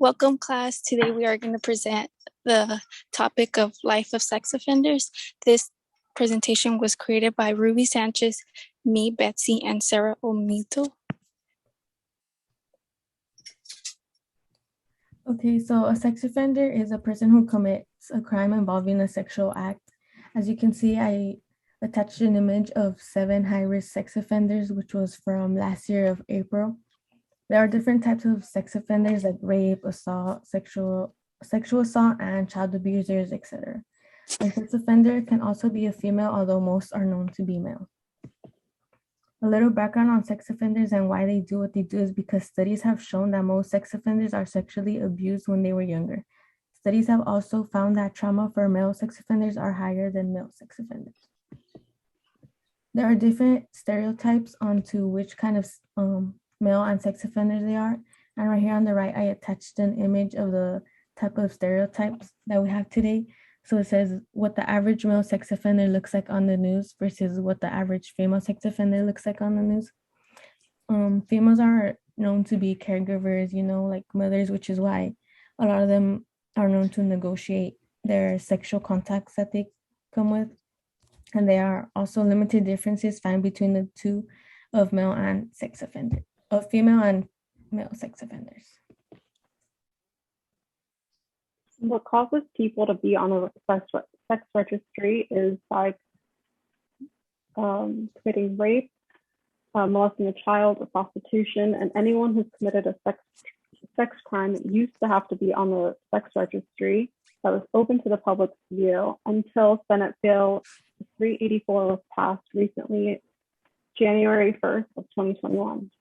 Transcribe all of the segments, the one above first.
Welcome, class. Today we are going to present the topic of life of sex offenders. This presentation was created by Ruby Sanchez, me, Betsy, and Sarah Omito. Okay, so a sex offender is a person who commits a crime involving a sexual act. As you can see, I attached an image of 7 high-risk sex offenders, which was from last year of April. There are different types of sex offenders like rape, assault, sexual assault, and child abusers, etc. A sex offender can also be a female, although most are known to be male. A little background on sex offenders and why they do what they do is because studies have shown that most sex offenders are sexually abused when they were younger. Studies have also found that trauma for male sex offenders are higher than male sex offenders. There are different stereotypes onto which kind of male and sex offenders they are. And right here on the right, I attached an image of the type of stereotypes that we have today. So it says what the average male sex offender looks like on the news versus what the average female sex offender looks like on the news. Females are known to be caregivers, like mothers, which is why a lot of them are known to negotiate their sexual contacts that they come with. And there are also limited differences found between the two of female and male sex offenders. What causes people to be on a sex registry is by committing rape, molesting a child, or prostitution, and anyone who's committed a sex crime used to have to be on the sex registry that was open to the public's view until Senate Bill 384 was passed recently, January 1st of 2021.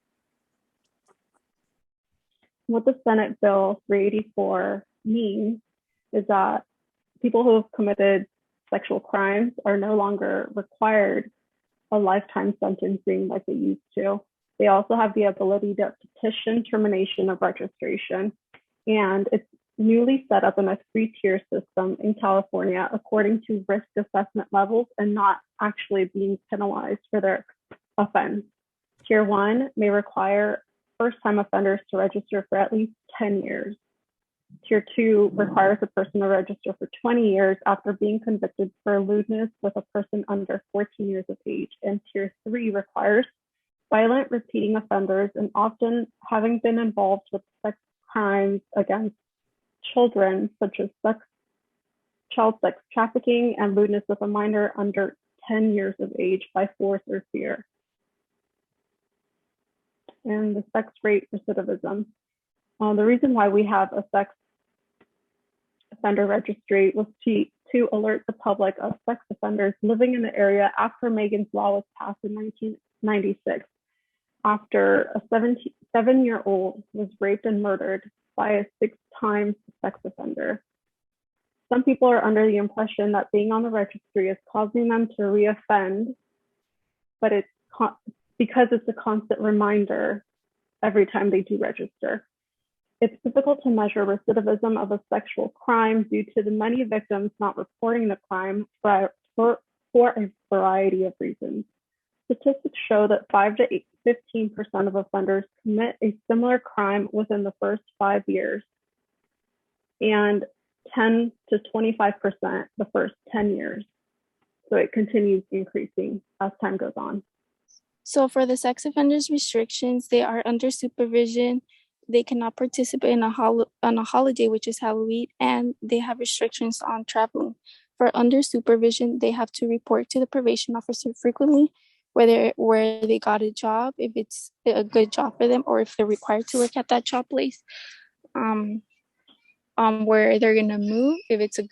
What the Senate Bill 384 means is that people who have committed sexual crimes are no longer required a lifetime sentencing like they used to. They also have the ability to petition termination of registration. And it's newly set up in a 3-tier system in California according to risk assessment levels and not actually being penalized for their offense. Tier 1 may require first-time offenders to register for at least 10 years. Tier 2 requires a person to register for 20 years after being convicted for lewdness with a person under 14 years of age. And Tier 3 requires violent repeating offenders and often having been involved with sex crimes against children, such as child sex trafficking and lewdness with a minor under 10 years of age by force or fear. And the sex rate recidivism. The reason why we have a sex offender registry was to alert the public of sex offenders living in the area after Megan's Law was passed in 1996, after a 7-year-old was raped and murdered by a 6-time sex offender. Some people are under the impression that being on the registry is causing them to reoffend, but it's because it's a constant reminder every time they do register. It's difficult to measure recidivism of a sexual crime due to the many victims not reporting the crime for a variety of reasons. Statistics show that 5 to 15% of offenders commit a similar crime within the first 5 years, and 10 to 25% the first 10 years. So it continues increasing as time goes on. So for the sex offenders restrictions, they are under supervision. They cannot participate on a holiday, which is Halloween, and they have restrictions on traveling. For under supervision, they have to report to the probation officer frequently, where they got a job, if it's a good job for them, or if they're required to work at that job place, where they're gonna move, if it's a